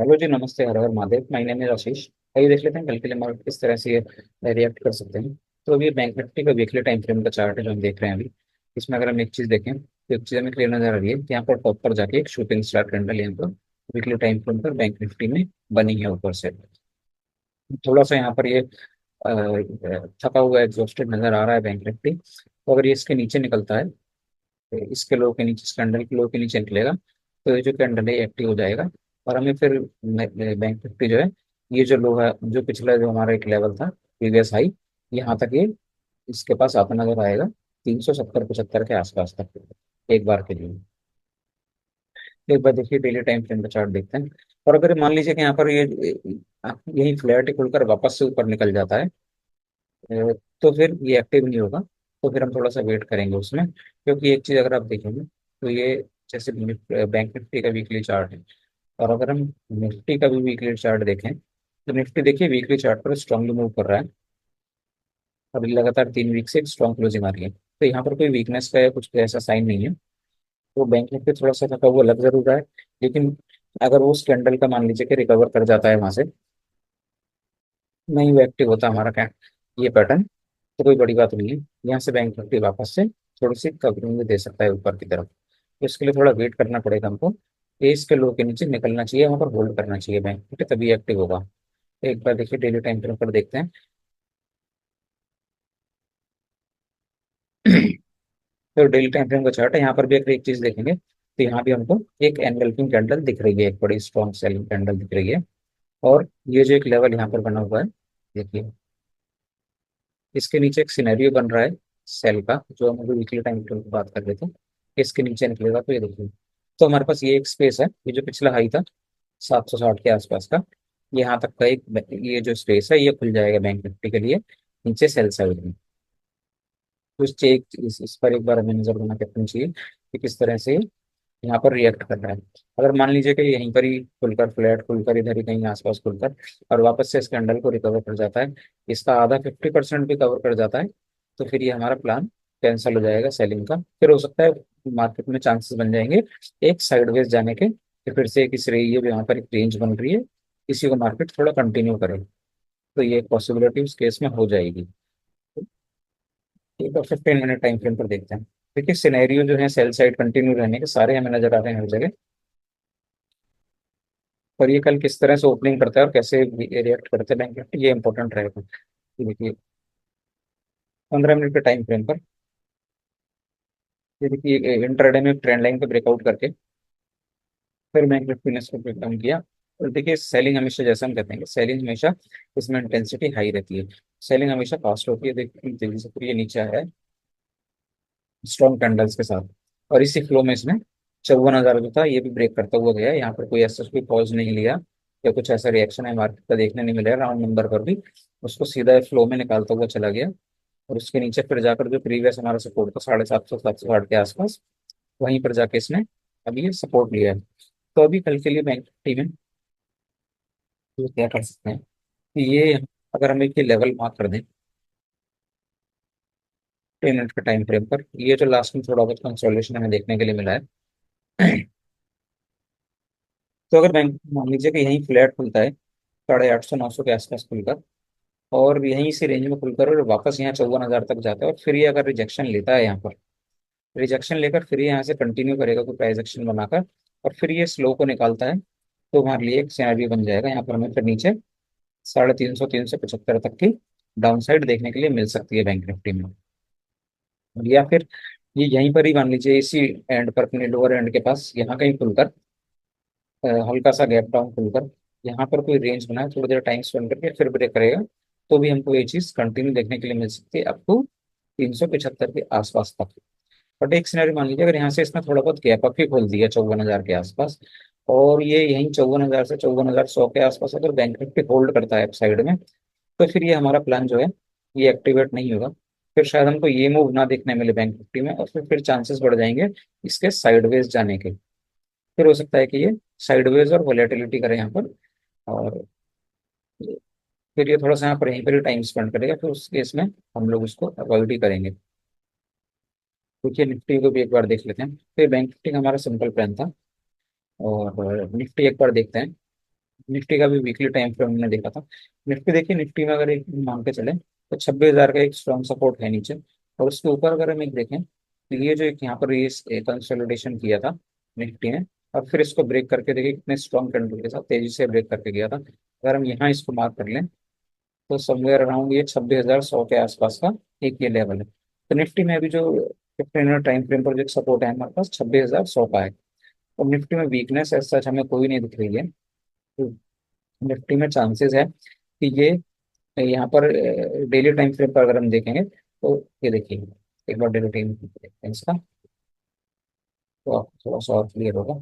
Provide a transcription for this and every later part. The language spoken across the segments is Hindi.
हेलो जी, नमस्ते। हर हर महादेव। माय नेम इज आशीष। आइए देख लेते हैं कल के लिए मार्केट किस तरह से रिएक्ट कर सकते हैं। तो अभी बैंक निफ्टी का वीकली टाइम फ्रेम का चार्ट है जो हम देख रहे हैं अभी। इसमें अगर हम एक चीज देखें तो एक चीज हमें क्लियर नजर आ रही है कि यहाँ पर टॉप पर जाके एक शूटिंग स्टार कैंडल यहाँ पर वीकली टाइम फ्रेम पर बैंक निफ्टी में बनी है ऊपर से। थोड़ा सा यहाँ पर ये थका हुआ एग्जॉस्टेड नजर आ रहा है बैंक निफ्टी। तो अगर ये इसके नीचे निकलता है, इसके लो के नीचे, इस कैंडल के लो के नीचे निकलेगा, तो ये जो कैंडल है एक्टिव हो जाएगा। और हमें फिर बैंक निफ्टी जो है, ये जो लो है, जो पिछला जो हमारा एक लेवल था, प्रीवियस हाई, यहाँ तक ये इसके पास आता नजर आएगा, 370-75 के आसपास तक एक बार के लिए। एक बार देखिए डेली टाइम फ्रेम का चार्ट देखते हैं। और अगर मान लीजिए कि यहाँ पर ये यही फ्लैट ही खुलकर वापस से ऊपर निकल जाता है, तो फिर ये एक्टिव नहीं होगा। तो फिर हम थोड़ा सा वेट करेंगे उसमें, क्योंकि एक चीज अगर आप देखेंगे तो ये जैसे बैंक निफ्टी का वीकली चार्ट है, और अगर हम निफ्टी का भी वीकली चार्ट देखें तो निफ्टी देखिए वीकली चार्ट पर स्ट्रांगली मूव कर रहा है। अभी लगातार 3 वीक से स्ट्रॉन्ग क्लोजिंग आ रही है, तो यहाँ पर कोई वीकनेस का या कुछ ऐसा साइन नहीं है। तो बैंक निफ्टी थोड़ा सा थका हुआ लग जरूर रहा है, लेकिन अगर वो उस कैंडल का मान लीजिए कि रिकवर कर जाता है वहां से, नहीं वो एक्टिव होता है हमारा क्या, ये पैटर्न, तो कोई बड़ी बात नहीं है। यहाँ से बैंक निफ्टी वापस से थोड़ी सी कवरिंग भी दे सकता है ऊपर की तरफ। तो इसके लिए थोड़ा वेट करना पड़ेगा हमको। तेज के लो के नीचे निकलना चाहिए, वहाँ पर होल्ड करना चाहिए बैंक निफ्टी, तभी एक्टिव होगा। एक बार देखिए डेली टाइम फ्रेम पर देखते हैं। तो डेली टाइम फ्रेम का चार्ट है, यहाँ पर भी अगर एक चीज देखेंगे तो यहाँ भी हमको एक एनगल्फिंग कैंडल दिख रही है, एक बड़ी स्ट्रॉन्ग सेलिंग कैंडल दिख रही है। और ये जो एक लेवल यहाँ पर बना हुआ है, देखिए इसके नीचे एक सिनेरियो बन रहा है सेल का, जो हम अभी वीकली टाइम फ्रेम की बात कर रहे थे। इसके नीचे निकलेगा तो ये देखिए, तो हमारे पास ये एक स्पेस है, ये जो पिछला हाई था 760 के आसपास का, यहाँ तक का एक ये जो स्पेस है ये खुल जाएगा बैंक निफ्टी के लिए नीचे सेल साइड में। तो इस पर एक बार हमें नजर बना के रखनी चाहिए कि किस तरह से यहाँ पर रिएक्ट कर रहा है। अगर मान लीजिए कि यहीं पर ही खुलकर फ्लैट खुलकर इधर ही कहीं आसपास खुलकर और वापस से इस कैंडल को रिकवर कर जाता है, इसका आधा 50% भी कवर कर जाता है, तो फिर ये हमारा प्लान कैंसिल हो जाएगा सेलिंग का। फिर हो सकता है मार्केट में चांसेस बन जाएंगे एक साइडवेज जाने के, कि फिर से किस रही है यहाँ पर एक रेंज बन रही है, इसी को मार्केट थोड़ा कंटिन्यू करे, तो ये पॉसिबिलिटी उस केस में हो जाएगी। एक बार 15 मिनट टाइम फ्रेम पर देखते हैं। देखिए सिनेरियो जो है सेल साइड कंटिन्यू रहने के सारे हमें नजर आ रहे हैं हर जगह। और ये कल किस तरह से ओपनिंग करता है और कैसे रिएक्ट करते हैं बैंक निफ्टी, ये इंपॉर्टेंट रहेगा। ये देखिए 15 मिनट के टाइम फ्रेम पर, ये देखिए इंट्राडे में ट्रेंड लाइन पे ब्रेकआउट करके फिर बैंक निफ्टी ने इसको ब्रेक डाउन किया। और देखिए सेलिंग हमेशा, जैसा हम कहते हैं कि सेलिंग हमेशा इसमें इंटेंसिटी हाई रहती है, सेलिंग हमेशा फास्ट होती है। देखिए तेजी से फिर ये नीचे आया है स्ट्रॉन्ग कैंडल्स के साथ, और इसी फ्लो में इसने 54,000 जो था ये भी ब्रेक करता हुआ गया। यहाँ पर कोई ऐसा कोई पॉज नहीं लिया या कुछ ऐसा रिएक्शन है मार्केट का देखने नहीं मिला राउंड नंबर पर भी, उसको सीधा फ्लो में निकालता हुआ चला गया। और उसके नीचे फिर जाकर जो प्रीवियस हमारा सपोर्ट था 750-760 के आसपास, वहीं पर जाके इसने अभी ये सपोर्ट लिया है। तो अभी कल के लिए बैंक निफ्टी में तो क्या कर सकते हैं कि ये, अगर हम एक लेवल मार्क कर दें 10 मिनट के टाइम फ्रेम पर, ये जो लास्ट में थोड़ा बहुत कंसोलिडेशन हमें देखने के लिए मिला है। तो अगर बैंक मान लीजिए कि यहीं फ्लैट खुलता है 850-900 के आसपास खुलकर, और यहीं से रेंज में खुलकर और वापस यहाँ 54,000 तक जाता है, और फिर ये अगर रिजेक्शन लेता है यहाँ पर, रिजेक्शन लेकर फिर ये यहाँ से कंटिन्यू करेगा कोई प्राइस एक्शन बनाकर, और फिर ये स्लो को निकालता है, तो हमारे लिए एक सिनेरियो बन जाएगा यहाँ पर, हमें फिर नीचे 350-375 तक की डाउन साइड देखने के लिए मिल सकती है बैंक निफ्टी में। या फिर ये यहीं पर ही मान लीजिए इसी एंड पर अपने लोअर एंड के पास यहाँ कहीं खुलकर हल्का सा गैप डाउन खुलकर यहाँ पर कोई रेंज बनाए, थोड़ी देर टाइम स्पेंड करके फिर ब्रेक करेगा, तो भी हमको ये चीज कंटिन्यू देखने के लिए मिल सकती है अप टू 375 के आसपास तक। बट एक सिनेरियो मान लीजिए अगर यहाँ से इसने थोड़ा बहुत गैप अप ही खोल दिया 54,000 के आसपास, और ये यहीं 54,000 से 54,100 के आसपास अगर बैंक निफ्टी होल्ड करता है साइड में, तो फिर ये हमारा प्लान जो है ये एक्टिवेट नहीं होगा। फिर शायद हमको ये मूव ना देखने मिले बैंक निफ्टी में, और फिर चांसेस बढ़ जाएंगे इसके साइडवेज जाने के। फिर हो सकता है कि ये साइडवेज और वॉलेटिलिटी करे यहाँ पर, और फिर ये थोड़ा सा यहाँ पर यहीं पर ही टाइम स्पेंड करेगा, फिर उस केस में हम लोग उसको अवॉइड ही करेंगे। क्योंकि निफ्टी को भी एक बार देख लेते हैं। फिर बैंक निफ्टी का हमारा सिंपल प्लान था, और निफ्टी एक बार देखते हैं। निफ्टी का भी वीकली टाइम फ्रेम हमने देखा था। निफ्टी देखिए, निफ्टी में अगर एक मान के चले तो 26,000 का एक स्ट्रॉन्ग सपोर्ट है नीचे। और उसके ऊपर अगर हम एक देखें तो ये जो एक यहाँ पर ये कंसोलिडेशन किया था निफ्टी ने, और फिर इसको ब्रेक करके देखिए कितने स्ट्रॉन्ग कैंडल के साथ तेजी से ब्रेक करके गया था। अगर हम यहाँ इसको मार्क कर लें तो समवेयर अराउंड ये 26,100 के आसपास का एक ये लेवल है। तो निफ्टी में अभी जो 15 टाइम फ्रेम पर जो सपोर्ट है हमारे पास 26,100 का है। और निफ्टी में वीकनेस एज सच हमें कोई नहीं दिख रही है। तो निफ्टी में चांसेस है कि ये यहाँ पर डेली टाइम फ्रेम पर अगर हम देखेंगे तो ये देखिए, एक बार डेली टाइम देखते हैं इसका, तो आपको थोड़ा सा और क्लियर होगा।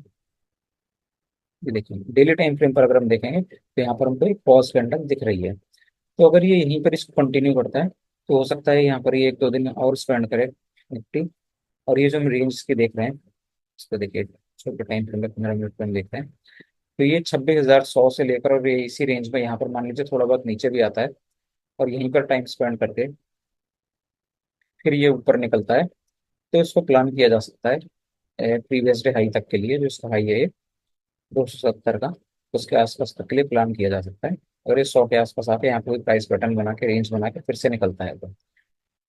ये देखिए डेली टाइम फ्रेम पर अगर हम देखेंगे तो यहाँ पर हमको एक पॉज कैंडल दिख रही है। तो अगर ये यहीं पर इसको कंटिन्यू करता है तो हो सकता है यहाँ पर ये 1-2 दिन और स्पेंड करे निफ्टी। और ये जो हम रेंज की देख रहे हैं, इसको देखिए छोटे टाइम फ्रेम में 15 मिनट में हम देख रहे हैं, तो ये 26,100 से लेकर और ये इसी रेंज में यहाँ पर मान लीजिए थोड़ा बहुत नीचे भी आता है और यहीं पर टाइम स्पेंड करके फिर ये ऊपर निकलता है, तो इसको प्लान किया जा सकता है प्रीवियस डे हाई तक के लिए, जो इसका हाई है 270 का, उसके आसपास तक के लिए प्लान किया जा सकता है। अगर ये 100 के आसपास आके यहाँ पे कोई प्राइस पैटर्न बना के रेंज बना के फिर से निकलता है तो,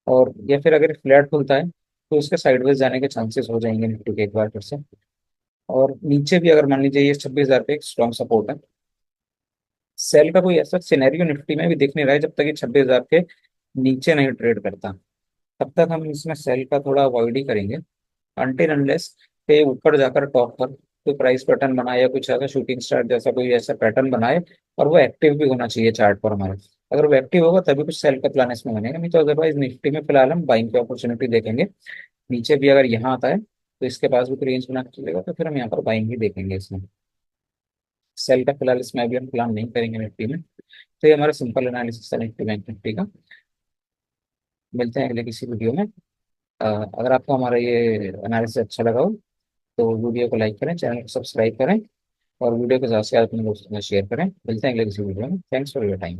और या फिर अगर फ्लैट खुलता है तो उसके साइडवेज जाने के चांसेस हो जाएंगे निफ्टी के एक बार फिर से। और नीचे भी अगर मान लीजिए ये 26,000 पे एक स्ट्रॉन्ग सपोर्ट है, सेल का कोई ऐसा सिनेरियो निफ्टी में भी दिख नहीं रहा है जब तक ये 26,000 के नीचे नहीं ट्रेड करता, तब तक हम इसमें सेल का थोड़ा अवॉइड ही करेंगे। अनटिल अनलेस पे ऊपर जाकर टॉप पर कोई प्राइस पैटर्न बनाए या कुछ ऐसा शूटिंग स्टार जैसा कोई ऐसा पैटर्न बनाए, और वो एक्टिव भी होना चाहिए चार्ट पर हमारे। अगर वो एक्टिव होगा तभी कुछ सेल का प्लान इसमें बनेगा, नहीं तो अदरवाइज निफ्टी में फिलहाल हम बाइंग की अपॉर्चुनिटी देखेंगे। नीचे भी अगर यहाँ आता है तो इसके पास भी कोई रेंज बना के चलेगा तो फिर हम यहाँ पर बाइंग ही देखेंगे इसमें। सेल का फिलहाल इसमें अभी हम प्लान नहीं करेंगे निफ्टी में। तो ये हमारा सिंपल एनालिसिस है निफ्टी बैंक निफ्टी का। मिलते हैं अगले किसी वीडियो में। अगर आपको हमारा ये एनालिसिस अच्छा लगा हो तो वीडियो को लाइक करें, चैनल को सब्सक्राइब करें और वीडियो को ज़्यादा से ज़्यादा अपने दोस्तों में शेयर करें। मिलते हैं अगले किसी वीडियो में। Thanks for your time.